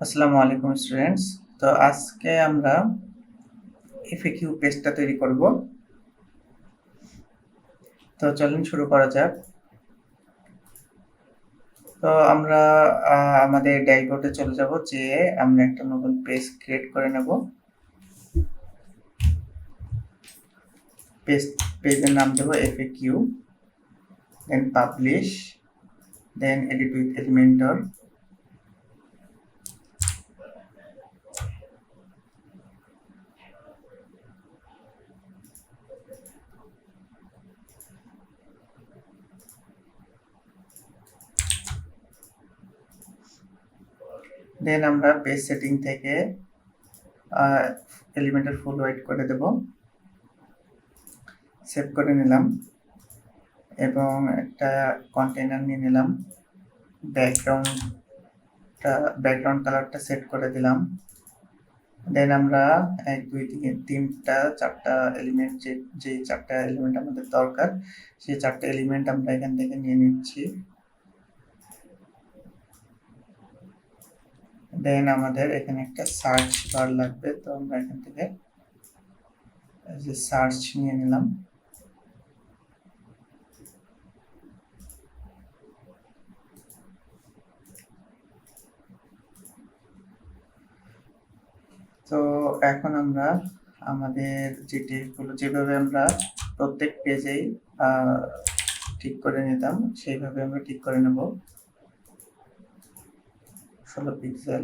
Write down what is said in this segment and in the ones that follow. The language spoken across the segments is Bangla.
আসসালামু আলাইকুম স্টুডেন্টস। তো আজকে আমরা এফএকিউ পেজটা তৈরি করব। তো চলুন শুরু করা যাক। তো আমরা আমাদের ড্যাশবোর্ডে চলে যাব, যে আমরা একটা নতুন পেজ ক্রিয়েট করে নেব। পেজের নাম দেব FAQ, then publish, then edit with Elementor. Then আমরা পেজ সেটিং থেকে এলিমেন্টর ফুল হোয়াইট করে দেব, সেভ করে নিলাম এবং একটা কন্টেইনার নিয়ে নিলাম। ব্যাকগ্রাউন্ড কালারটা সেট করে দিলাম। দেন আমরা 1 2 3 4টা এলিমেন্ট, যে 4টা এলিমেন্ট আমাদের দরকার, সেই 4টা এলিমেন্ট আমরা এখান থেকে নিয়ে নিচ্ছি। দেন আমাদের এখানে একটা সার্চ বার লাগবে, তো আমরা এখান থেকে যে সার্চ নিয়ে নিলাম। তো এখন আমরা আমাদের যে টেক্সটগুলো যেভাবে আমরা প্রত্যেক পেজেই ঠিক করে নিতাম, সেইভাবে আমরা ঠিক করে নেব। 16 পিক্সেল।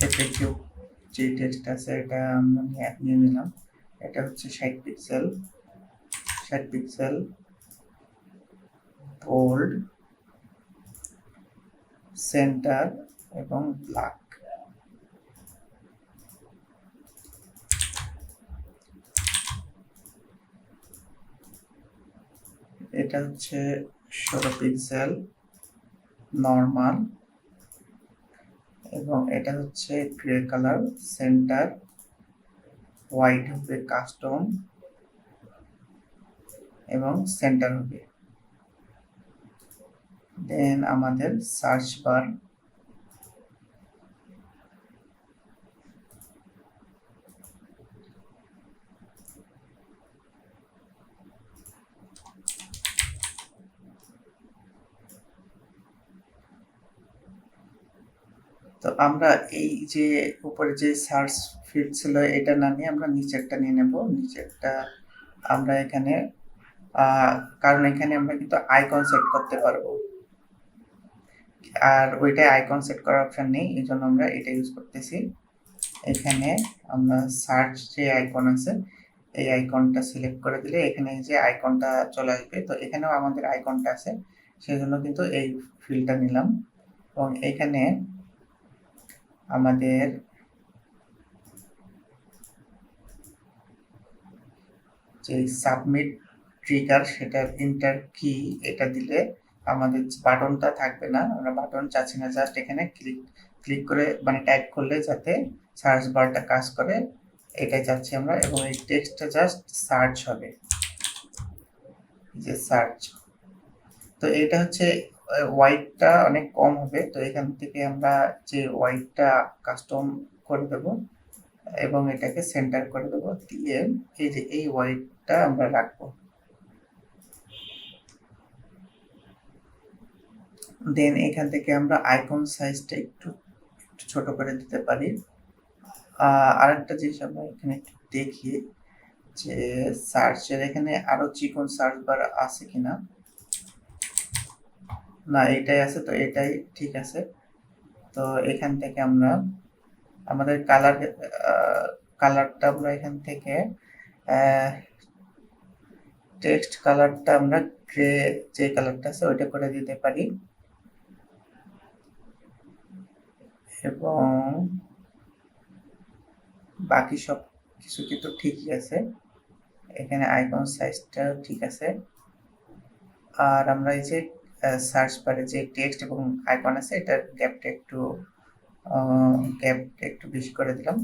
এফএকিউ যে টেক্সট আছে এটা আমরা নিয়ে নিলাম। এটা হচ্ছে 60 পিক্সেল, 60 পিক্সেল, বোল্ড, সেন্টার এবং ব্ল্যাক। এটা হচ্ছে 16 পিক্সেল, নর্মাল, এবং এটা হচ্ছে গ্রে কালার, সেন্টার, হোয়াইট হবে কাস্টম, এবং সেন্টার হবে। দেন আমাদের সার্চ বার, তো আমরা এই যে উপরে যে সার্চ ফিল্ড ছিল এটা না নিয়ে আমরা নিচেরটা নিয়ে নেব। নিচেরটা আমরা এখানে কারণ এখানে আমরা কিন্তু আইকন সেট করতে পারবো, আর ওইটাই আইকন সেট করার অপশন নেই, এই জন্য আমরা এটা ইউজ করতেছি। এখানে আমরা সার্চ যে আইকন আছে, এই আইকনটা সিলেক্ট করে দিলে এখানে যে আইকনটা চলে আসবে। তো এখানেও আমাদের আইকনটা আছে, সেই জন্য কিন্তু এই ফিল্ডটা নিলাম। এবং এখানে আমাদের যে সাবমিট ট্রিগার, সেটা এন্টার কি, এটা দিলে আমাদের বাটনটা থাকবে না, আমরা বাটন চাচ্ছি না, জাস্ট এখানে ক্লিক করে মানে টাইপ করলে যাতে সার্চ বারটা কাজ করে এটাই চাচ্ছি আমরা। এবং এই টেক্সটটা জাস্ট সার্চ হবে, যে সার্চ। তো এটা হচ্ছে ওয়াইডটা অনেক কম হবে, তো এখান থেকে আমরা যে ওয়াইডটা কাস্টম করে দেব এবং এটাকে সেন্টার করে দেব, দিয়ে এই যে এই ওয়াইডটা আমরা রাখবো। দেন এখান থেকে আমরা আইকন সাইজটা একটু ছোট করে দিতে পারি। আরেকটা জিনিস আমরা এখানে একটু দেখি যে সার্চের এখানে আরো চিকন সার্চ বার আছে কিনা। না, এটাই আছে, তো এটাই ঠিক আছে। তো এখান থেকে আমরা আমাদের কালারটা আমরা এখান থেকে টেক্সট কালারটা আমরা গ্রে যে কালারটা আছে ওইটা করে দিতে পারি। এবং বাকি সব কিছু কিন্তু ঠিকই আছে, এখানে আইকন সাইজটা ঠিক আছে। আর আমরা এই যে সার্চ বারে যে টেক্সট এবং আইকন আছে এটার গ্যাপটা একটু বেশি করে দিলাম।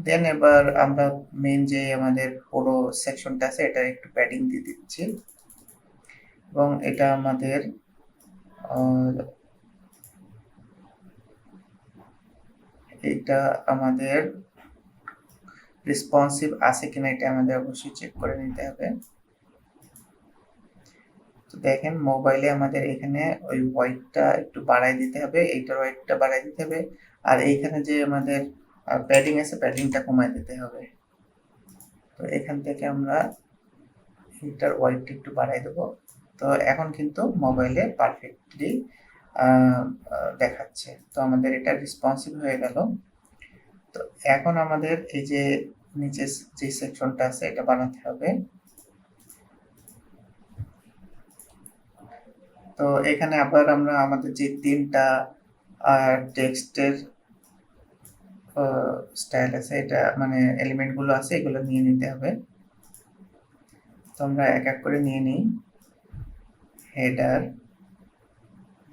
দেন এবার আমরা মেইন যে আমাদের পুরো সেকশনটা আছে এটা একটু প্যাডিং দিয়ে দিচ্ছি এবং এটা আমাদের রেসপন্সিভ আছে কিনা এটা আমাদের অবশ্যই চেক করে নিতে হবে। তো দেখেন মোবাইলে আমাদের এখানে ওই হোয়াইটটা একটু বাড়াই দিতে হবে, এইটার হোয়াইটটা বাড়াই দিতে হবে, আর এইখানে যে আমাদের প্যাডিং আছে প্যাডিংটা কমাই দিতে হবে। তো এখান থেকে আমরা এইটার হোয়াইটটা একটু বাড়াই দেবো। তো এখন কিন্তু মোবাইলে পারফেক্টলি দেখাচ্ছে। তো আমাদের এটা রেসপন্সিভ হয়ে গেল। তো এখন আমাদের এই যে নিচে যে সেকশনটা আছে এটা বানাতে হবে। তো এখানে আবার আমরা আমাদের যে তিনটা টেক্সটের স্টাইল আছে এটা মানে এলিমেন্ট গুলো আছে এগুলো নিয়ে নিতে হবে। তো আমরা এক এক করে নিয়ে নিই। হেডার,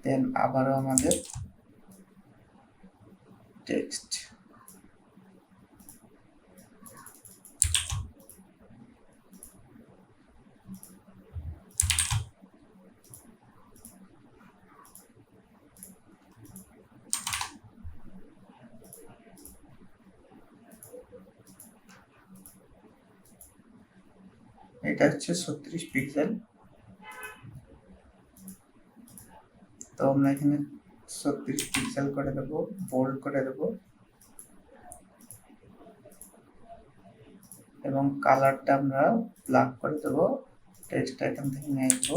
দেন আবারও আমাদের টেক্সট, এটা হচ্ছে 36 পিক্সেল। তো আমরা এখানে 36 পিক্সেল করে দেব, বোল্ড করে দেব এবং কালারটা আমরা ব্ল্যাক করে দেব। টেক্সট এখান থেকে নিয়ে আসবো।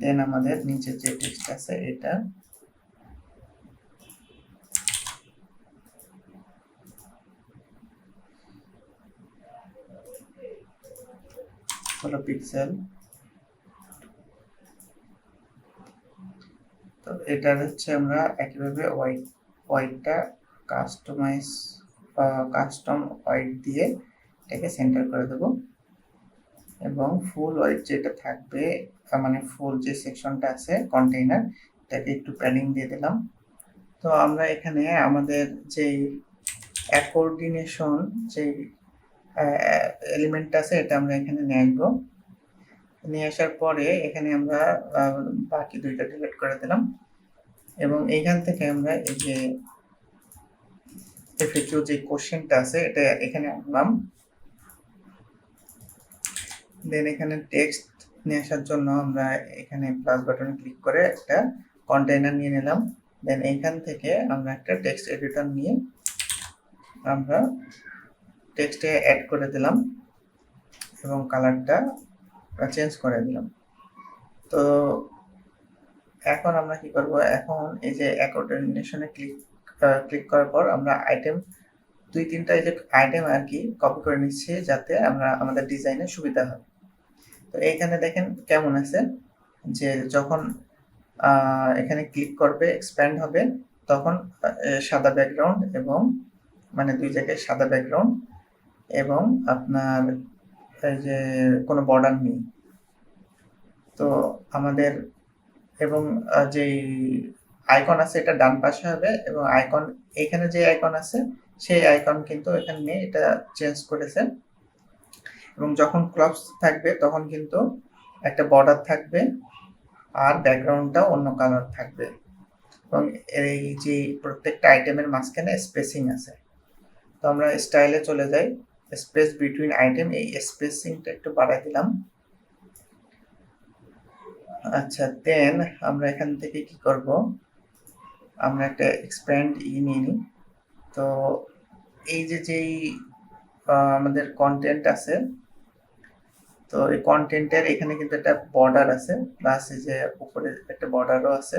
দেন আমাদের নিচে যে টেক্সট আছে এটা পিক্সেল। তো এটা হচ্ছে আমরা একইভাবে হোয়াইটটা কাস্টম হোয়াইট দিয়ে এটাকে সেন্টার করে দেব এবং ফুল হোয়াইট যেটা থাকবে মানে ফুল যে সেকশনটা আছে কন্টেইনার এটাকে একটু প্যাডিং দিয়ে দিলাম। তো আমরা এখানে আমাদের যে কোঅর্ডিনেশন যে এলিমেন্ট আছে এটা আমরা এখানে নিয়ে আসবো। নিয়ে আসার পরে এখানে আমরা বাকি দুইটা ডিলিট করে দিলাম এবং এইখান থেকে আমরা এই যে এফএকিউ যে কোশ্চেনটা আছে এটা এখানে আনলাম। দেন এখানে টেক্সট নিয়ে আসার জন্য আমরা এখানে প্লাস বাটনে ক্লিক করে একটা কন্টেইনার নিয়ে নিলাম। দেন এইখান থেকে আমরা একটা টেক্সট এডিটর নিয়ে আমরা টেক্সটে অ্যাড করে দিলাম এবং কালারটা চেঞ্জ করে দিলাম। তো এখন আমরা কি করব, এখন এই যে কোঅর্ডিনেশনে ক্লিক করার পর আমরা আইটেম দুই তিনটা এই যে আইটেম আর কি কপি করে নিচ্ছি যাতে আমরা আমাদের ডিজাইনে সুবিধা হয়। তো এইখানে দেখেন কেমন আছে যে যখন এখানে ক্লিক করবে এক্সপ্যান্ড হবে তখন সাদা ব্যাকগ্রাউন্ড এবং মানে দুই জায়গায় সাদা ব্যাকগ্রাউন্ড এবং আপনার এই যে কোনো বর্ডার নেই। তো আমাদের এবং যেই আইকন আছে এটা ডান পাশে হবে এবং আইকন এখানে যে আইকন আছে সেই আইকন কিন্তু এখানে নেই, এটা চেঞ্জ করেছে। এবং যখন ক্লপস থাকবে তখন কিন্তু একটা বর্ডার থাকবে আর ব্যাকগ্রাউন্ডটা অন্য কালার থাকবে এবং এই যে প্রত্যেকটা আইটেমের মাঝখানে স্পেসিং আছে। তো আমরা স্টাইলে চলে যাই, স্পেস বিটুইন আইটেম, এই স্পেসিংটা একটু বাড়াই দিলাম। আচ্ছা, দেন আমরা এখান থেকে কি করব, আমরা একটা এক্সপ্যান্ড নিয়ে নিই। তো এই যে যেই আমাদের কন্টেন্ট আছে তো এই কন্টেন্টের এখানে কিন্তু একটা বর্ডার আছে প্লাস এই যে উপরে একটা বর্ডারও আছে।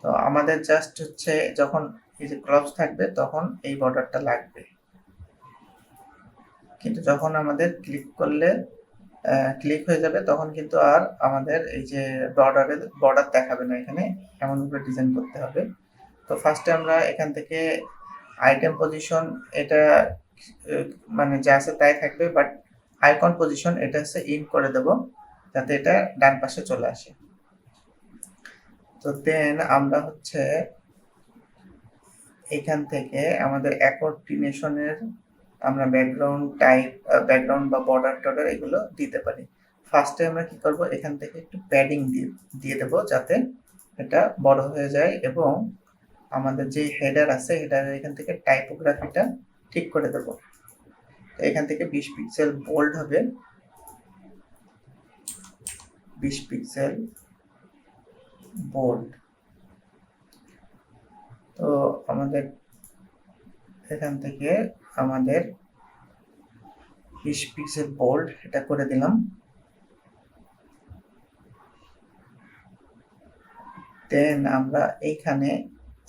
তো আমাদের জাস্ট হচ্ছে যখন এই যে ক্লপস থাকবে তখন এই বর্ডারটা লাগবে, কিন্তু যখন আমাদের ক্লিক হয়ে যাবে তখন কিন্তু আর আমাদের এই যে বর্ডার দেখাবে না। এখানে এমনভাবে ডিজাইন করতে হবে। তো ফার্স্টে আমরা এখান থেকে আইটেম পজিশন এটা মানে যা আছে তাই থাকবে, বাট আইকন পজিশন এটা হচ্ছে ইন করে দেব যাতে এটা ডান পাশে চলে আসে। তো দেন আমরা হচ্ছে এখান থেকে আমাদের কোঅর্ডিনেশনের আমরা ব্যাকগ্রাউন্ড টাইপ, ব্যাকগ্রাউন্ড বা বর্ডার টর্ডার এগুলো দিতে পারি। ফার্স্টে আমরা কি করব, এখান থেকে একটু প্যাডিং দিয়ে দেব যাতে এটা বড় হয়ে যায়, এবং আমাদের যে হেডার আছে হেডারের এখান থেকে টাইপোগ্রাফিটা ঠিক করে দেব। এখান থেকে 20 পিক্সেল বোল্ড হবে, 20 পিক্সেল বোল্ড। তো আমাদের এখান থেকে আমাদের 20 পিক্সেল বোল্ড এটা করে দিলাম। দেন আমরা এইখানে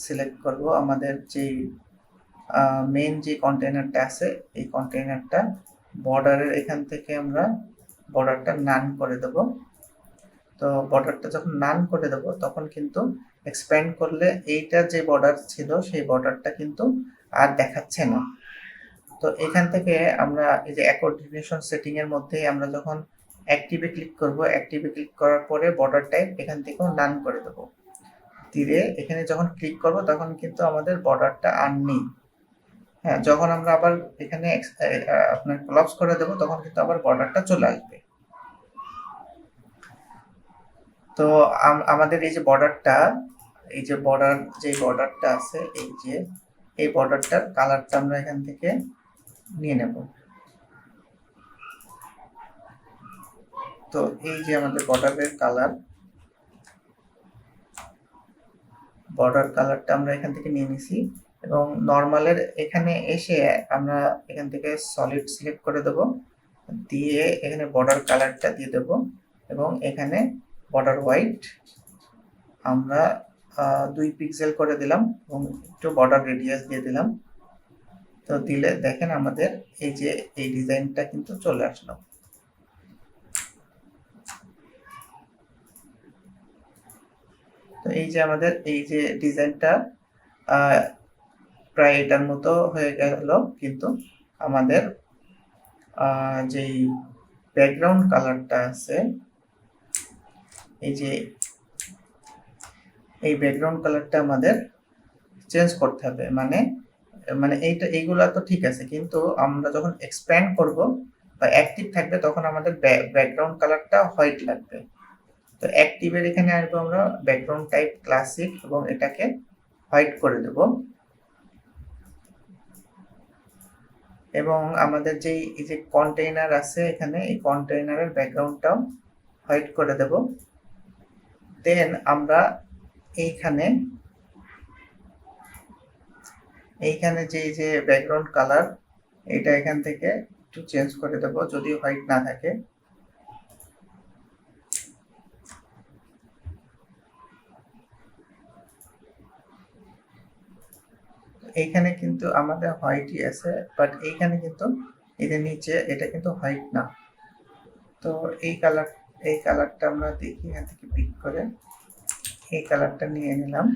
সিলেক্ট করব আমাদের যে মেইন যে কন্টেইনারটা আছে এই কন্টেইনারটা বর্ডারের এখান থেকে আমরা বর্ডারটা নান করে দেব। তো বর্ডারটা যখন নান করে দেব তখন কিন্তু এক্সপ্যান্ড করলে এইটা যে বর্ডার ছিল সেই বর্ডারটা কিন্তু আর দেখাচ্ছে না। তো এখান থেকে আমরা এই যে কোঅর্ডিনেশন সেটিং এর মধ্যে আমরা যখন অ্যাক্টিভে ক্লিক করব, অ্যাক্টিভে ক্লিক করার পরে বর্ডার টাইপ এখান থেকেও নান করে দেব। ধীরে এখানে যখন ক্লিক করব তখন কিন্তু আমাদের বর্ডারটা আর নেই। হ্যাঁ, যখন আমরা আবার এখানে আপনার ক্লপস করে দেব তখন কিন্তু আবার বর্ডারটা চলে আসবে। তো আমাদের এই যে বর্ডারটা, এই যে বর্ডারটা আছে এই বর্ডারটার কালারটা আমরা এখান থেকে নিয়ে নেব। তো এই যে আমাদের বর্ডার কালারটা আমরা এখান থেকে নিয়ে নিছি, এবং নর্মালের এখানে এসে আমরা এখান থেকে সলিড সিলেক্ট করে দেব, দিয়ে এখানে বর্ডার কালারটা দিয়ে দেব, এবং এখানে বর্ডার হোয়াইট আমরা 2 পিক্সেল করে দিলাম, এবং একটু বর্ডার রেডিয়াস দিয়ে দিলাম। তো দিলে দেখেন আমাদের এই যে এই ডিজাইনটা কিন্তু চলে আসলো। তো এই যে আমাদের এই যে ডিজাইনটা প্রায় এটার মতো হয়ে গেল, কিন্তু আমাদের যেই ব্যাকগ্রাউন্ড কালারটা আছে এই ব্যাকগ্রাউন্ড কালারটা আমাদের চেঞ্জ করতে হবে। মানে এইগুলা তো ঠিক আছে, কিন্তু আমরা যখন এক্সপ্যান্ড করব বা অ্যাক্টিভ থাকবে তখন আমাদের ব্যাকগ্রাউন্ড কালারটা হোয়াইট লাগবে। তো অ্যাক্টিভের এখানে আসবো আমরা ব্যাকগ্রাউন্ড টাইপ ক্লাসিক, এবং এটাকে হোয়াইট করে দেব, এবং আমাদের এই যে কন্টেইনার আছে এখানে এই কন্টেইনারের ব্যাকগ্রাউন্ডটাও হোয়াইট করে দেব। দেন আমরা এইখানে যে ব্যাকগ্রাউন্ড কালার এটা এখান থেকে একটু চেঞ্জ করে দেব যদি হোয়াইট না থাকে। এইখানে কিন্তু আমাদের হোয়াইটই আছে, বাট এইখানে কিন্তু এই যে নিচে এটা কিন্তু হোয়াইট না। তো এই কালারটা আমরা দেখি এখান থেকে পিক করে এই কালারটা নিয়ে নিলাম,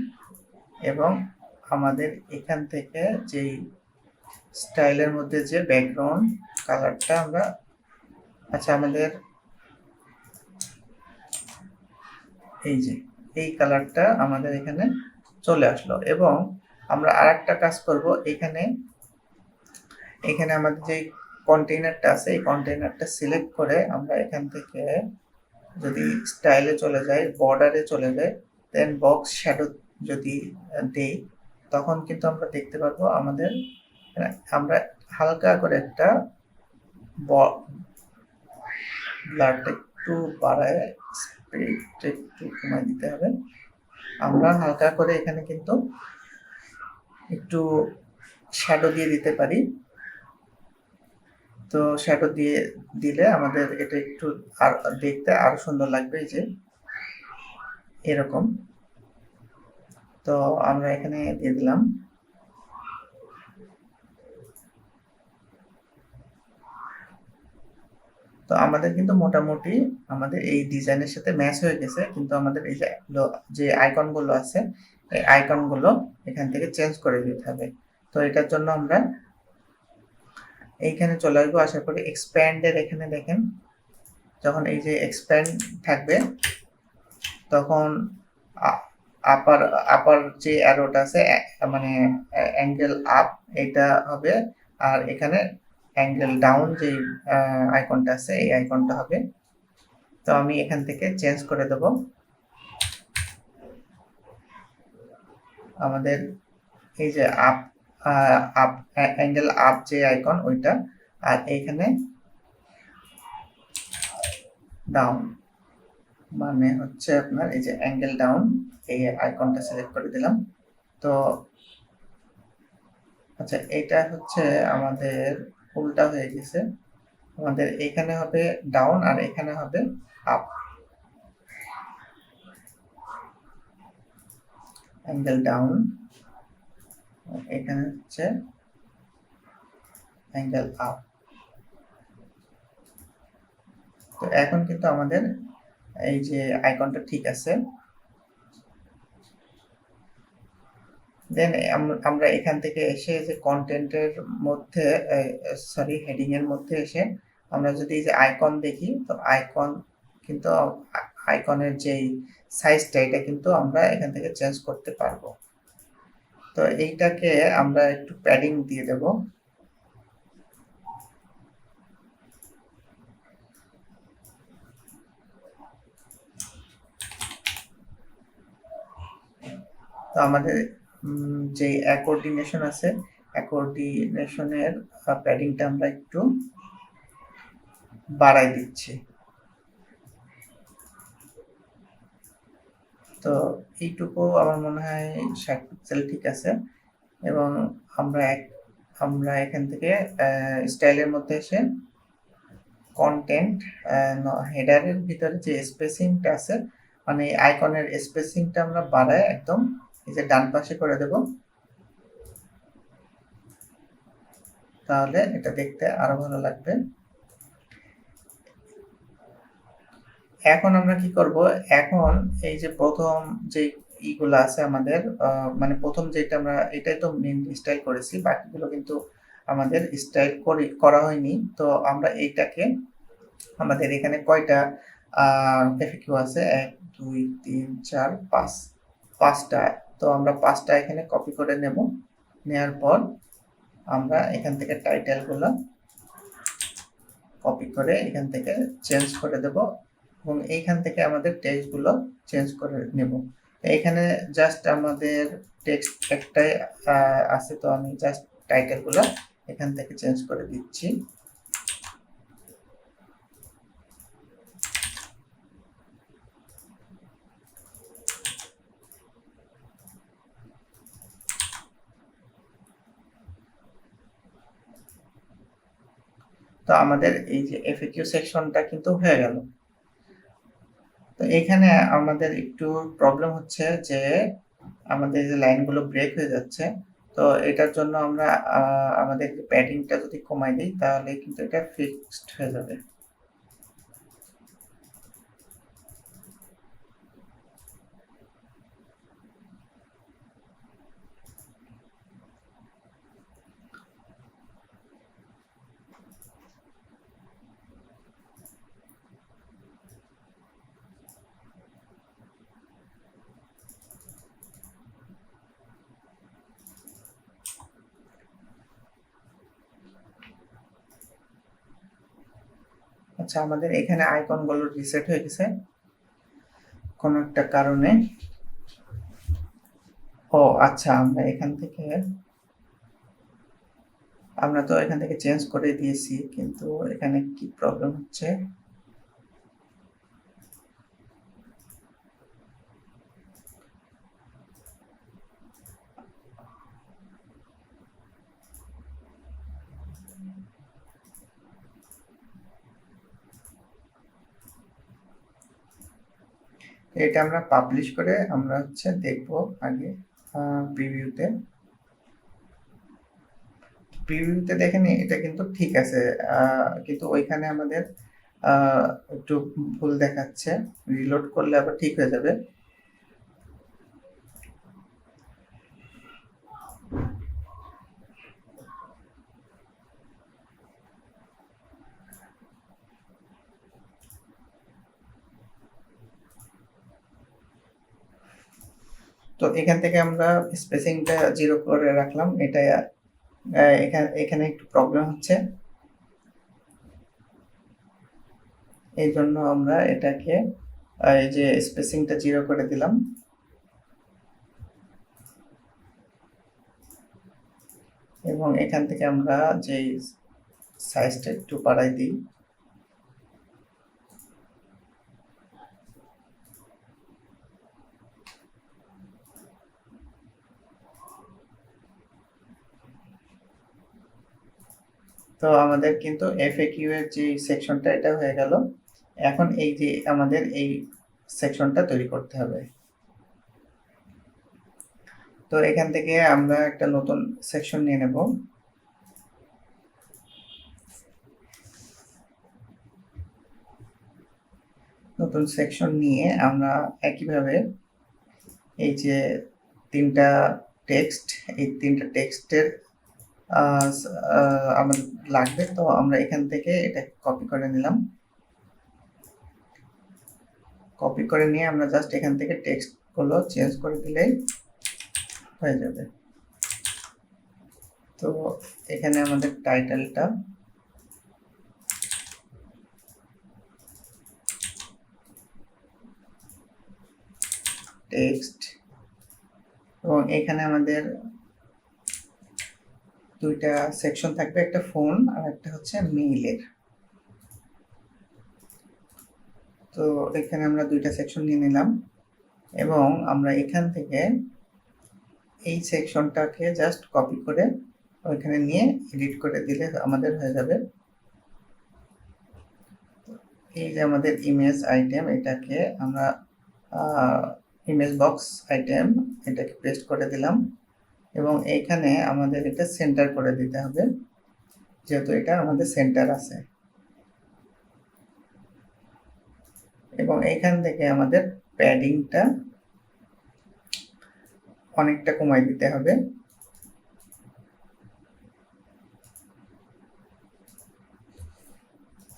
এবং আমাদের এখান থেকে যেই স্টাইলের মধ্যে যে ব্যাকগ্রাউন্ড কালারটা আমরা আমাদের এই কালারটা আমাদের এখানে চলে আসলো। এবং আমরা আরেকটা কাজ করব, এখানে আমাদের যে কন্টেইনারটা আছে এই কন্টেইনারটা সিলেক্ট করে আমরা এখান থেকে যদি স্টাইলে চলে যাই, বর্ডারে চলে যাই, দেন বক্স শ্যাডো যদি দেই তখন কিন্তু আমরা দেখতে পারবো আমরা হালকা করে একটা ব্লারটা একটু বাড়ায় স্পিডটা একটু কমায় দিতে হবে। আমরা হালকা করে এখানে কিন্তু একটু শ্যাডো দিয়ে দিতে পারি। তো শ্যাডো দিলে আমাদের এটা একটু আর দেখতে আরো সুন্দর লাগবে, এই যে এরকম। তো আমরা এখানে দিয়ে দিলাম। তো আমাদের কিন্তু মোটামুটি আমাদের এই ডিজাইনের সাথে ম্যাচ হয়ে গেছে, কিন্তু আমাদের এই যে আইকনগুলো আছে এই আইকনগুলো এখান থেকে চেঞ্জ করে দিতে হবে। তো এটার জন্য আমরা এইখানে চলে আসবো, আসার পরে এক্সপ্যান্ডের এখানে দেখেন, যখন এই যে এক্সপ্যান্ড থাকবে তখন আপার আপার যে অ্যারোটা আছে মানে অ্যাঙ্গেল আপ এটা হবে, আর এখানে অ্যাঙ্গেল ডাউন যে আইকনটা আছে এই আইকনটা হবে। তো আমি এখান থেকে চেঞ্জ করে দেব আমাদের এই যে আপ আপ অ্যাঙ্গেল আপ যে আইকন ওইটা, আর এইখানে ডাউন মানে হচ্ছে আপনার এই যে অ্যাঙ্গেল ডাউন এই আইকনটা সিলেক্ট করে দিলাম। তো আচ্ছা, এটা হচ্ছে আমাদের উল্টা হয়ে গেছে, আমাদের এখানে হবে ডাউন আর এখানে হবে আপ, অ্যাঙ্গেল ডাউন, এখানে হচ্ছে অ্যাঙ্গেল আপ। তো এখন কিন্তু আমাদের এই যে আইকনটা ঠিক আছে। দেন আমরা এখান থেকে এসে যে কন্টেন্টের মধ্যে সরি হেডিং এর মধ্যে এসে আমরা যদি এই যে আইকন দেখি, তো আইকন কিন্তু আইকনের যেই সাইজটা এটা কিন্তু আমরা এখান থেকে চেঞ্জ করতে পারবো। তো এইটাকে আমরা একটু প্যাডিং দিয়ে দেব। তো আমাদের যে অ্যাকোর্ডিনেশন আছে অ্যাকোর্ডিনেশনের প্যাডিংটা আমরা একটু বাড়াই দিচ্ছি। তো এইটুকু আমার মনে হয় 60 পিক্সেল ঠিক আছে। এবং আমরা এখান থেকে স্টাইলের মধ্যে এসে কন্টেন্ট হেডারের ভিতরে যে স্পেসিংটা আছে মানে আইকনের স্পেসিংটা আমরা বাড়ায় একদম এই যে ডান পাশে করে দেব, তাহলে এটা দেখতে আরো ভালো লাগবে। এখন আমরা কি করব, এখন এই যে প্রথম যে ইগুলো আছে আমাদের মানে প্রথম যেটা আমরা এটাই তো মেইন স্টাইল করেছি, বাকিগুলো কিন্তু আমাদের স্টাইল করা হয়নি। তো আমরা এইটাকে আমাদের এখানে কয়টা এফএকিউ আছে, 1 2 3 4 5, পাঁচটা। তো আমরা পাঁচটা এখানে কপি করে নেব, নেওয়ার পর আমরা এখান থেকে টাইটেলগুলো কপি করে এখান থেকে চেঞ্জ করে দেব এবং এইখান থেকে আমাদের টেক্সটগুলো চেঞ্জ করে নেব। এখানে জাস্ট আমাদের টেক্সট একটাই আছে, তো আমি জাস্ট টাইটেলগুলো এখান থেকে চেঞ্জ করে দিচ্ছি। তো আমাদের এই যে এফএকিউ সেকশনটা কিন্তু হয়ে গেল। তো এখানে আমাদের একটু প্রবলেম হচ্ছে যে আমাদের যে লাইনগুলো ব্রেক হয়ে যাচ্ছে। তো এটার জন্য আমরা আমাদের প্যাডিংটা যদি কমাই দিই তাহলে কিন্তু এটা ফিক্সড হয়ে যাবে। আচ্ছা, আমাদের এখানে আইকনগুলো রিসেট হয়ে গেছে কোন একটা কারণে। ও আচ্ছা, আমরা তো এখান থেকে চেঞ্জ করে দিয়েছি, কিন্তু এখানে কি প্রবলেম হচ্ছে, এটা আমরা পাবলিশ করে আমরা হচ্ছে দেখব আগে প্রিভিউতে দেখেন এটা কিন্তু ঠিক আছে, কিন্তু ওইখানে আমাদের একটু ভুল দেখাচ্ছে, রিলোড করলে আবার ঠিক হয়ে যাবে। তো এখান থেকে আমরা স্পেসিংটা 0 করে রাখলাম। এটা এখানে একটু প্রবলেম হচ্ছে, এই জন্য আমরা এটাকে এই যে স্পেসিংটা 0 করে দিলাম। এবং এখান থেকে আমরা যে সাইজটা একটু বাড়াই দিই। তো আমাদের কিন্তু এফএকিউ এর যে সেকশনটা এটা হয়ে গেল। এখন এই যে আমাদের এই সেকশনটা তৈরি করতে হবে। তো এখান থেকে আমরা একটা নতুন সেকশন নিয়ে নেব। নতুন সেকশন নিয়ে আমরা একইভাবে এই যে 3টা টেক্সট, এই 3টা টেক্সটের আমাদের লাগবে। তো আমরা এখান থেকে এটা কপি করে নিলাম। কপি করে নিয়ে আমরা জাস্ট এখান থেকে টেক্সটগুলো চেঞ্জ করে দিলেই হয়ে যাবে। তো এখানে আমাদের টাইটেলটা টেক্সট, এবং এখানে আমাদের 2টা সেকশন থাকবে, একটা ফোন আর একটা হচ্ছে মেইলের। তো এখানে আমরা 2টা সেকশন নিয়ে নিলাম এবং আমরা এখান থেকে এই সেকশনটাকে জাস্ট কপি করে ওইখানে নিয়ে এডিট করে দিলে আমাদের হয়ে যাবে। এই যে আমাদের ইমেজ আইটেম, এটাকে আমরা ইমেজ বক্স আইটেম এটাকে পেস্ট করে দিলাম এবং এইখানে আমাদের এটা সেন্টার করে দিতে হবে, যেহেতু এটা আমাদের সেন্টার আছে। এবং এইখান থেকে আমাদের প্যাডিংটা অনেকটা কমাই দিতে হবে।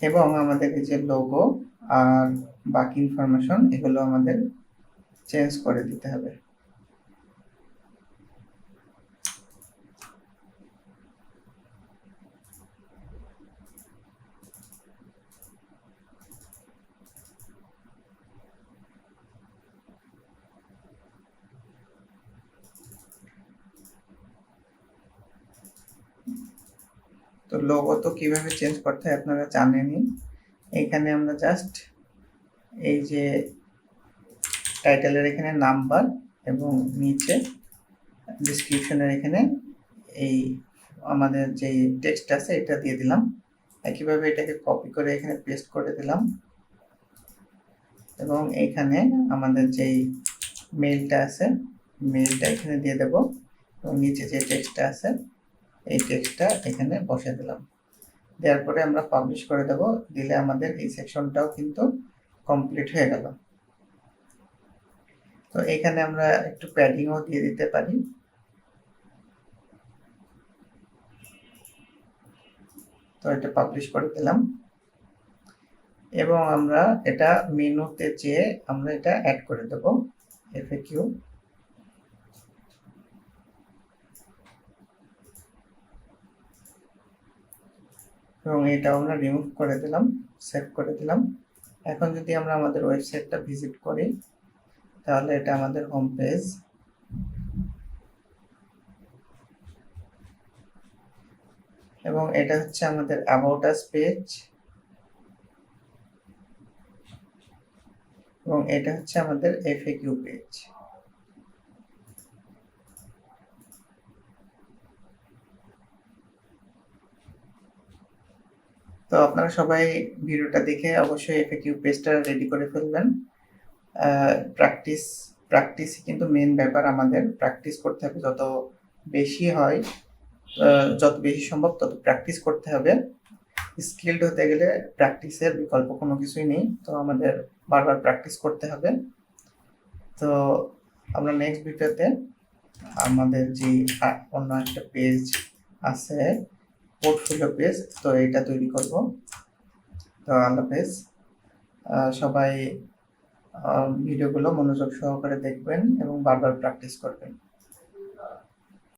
এবং আমাদের এই যে লোগো আর বাকি ইনফরমেশন এগুলো আমাদের চেঞ্জ করে দিতে হবে। তো লোগো তো কিভাবে চেঞ্জ করতে হয় আপনারা জানেনই। এখানে আমরা জাস্ট এই যে টাইটেলের এখানে নাম্বার এবং নিচে ডেসক্রিপশনের এখানে এই আমাদের যে টেক্সট আছে এটা দিয়ে দিলাম। একইভাবে এটাকে কপি করে এখানে পেস্ট করে দিলাম এবং এখানে আমাদের যেই মেইলটা আছে মেইলটা এখানে দিয়ে দেব এবং নিচে যে টেক্সটটা আছে এই টেক্সটটা এখানে বসিয়ে দিলাম। দেওয়ার পরে আমরা পাবলিশ করে দেব। দিলে আমাদের এই সেকশনটাও কিন্তু কমপ্লিট হয়ে গেল। তো এখানে আমরা একটু প্যাডিংও দিয়ে দিতে পারি। তো এটা পাবলিশ করে দিলাম এবং আমরা এটা মেনুতে যেয়ে আমরা এটা অ্যাড করে দেব এফএকিউ। এবং এটা আমরা রিমুভ করে দিলাম, সেভ করে দিলাম। এখন যদি আমরা আমাদের ওয়েবসাইটটা ভিজিট করি তাহলে এটা আমাদের হোম পেজ। এবং এটা হচ্ছে আমাদের অ্যাবাউট আস পেজ এবং এটা হচ্ছে আমাদের এফএকিউ পেজ। তো আপনারা সবাই ভিডিওটা দেখে অবশ্যই এফএকিউ পেজটা রেডি করে ফেলবেন। প্র্যাকটিস কিন্তু মেন ব্যাপার। আমাদের প্র্যাকটিস করতে হবে, যত বেশি হয় যত বেশি সম্ভব তত প্র্যাকটিস করতে হবে। স্কিলড হতে গেলে প্র্যাকটিসের বিকল্প কোনো কিছুই নেই। তো আমাদের বারবার প্র্যাকটিস করতে হবে। তো আমরা নেক্সট ভিডিওতে আমাদের যে অন্য একটা পেজ আছে পোর্টফোলিও পেজ, তো এটা তৈরি করব। তো আল্লাহ হাফেজ। সবাই ভিডিওগুলো মনোযোগ সহকারে দেখবেন এবং বারবার প্র্যাকটিস করবেন।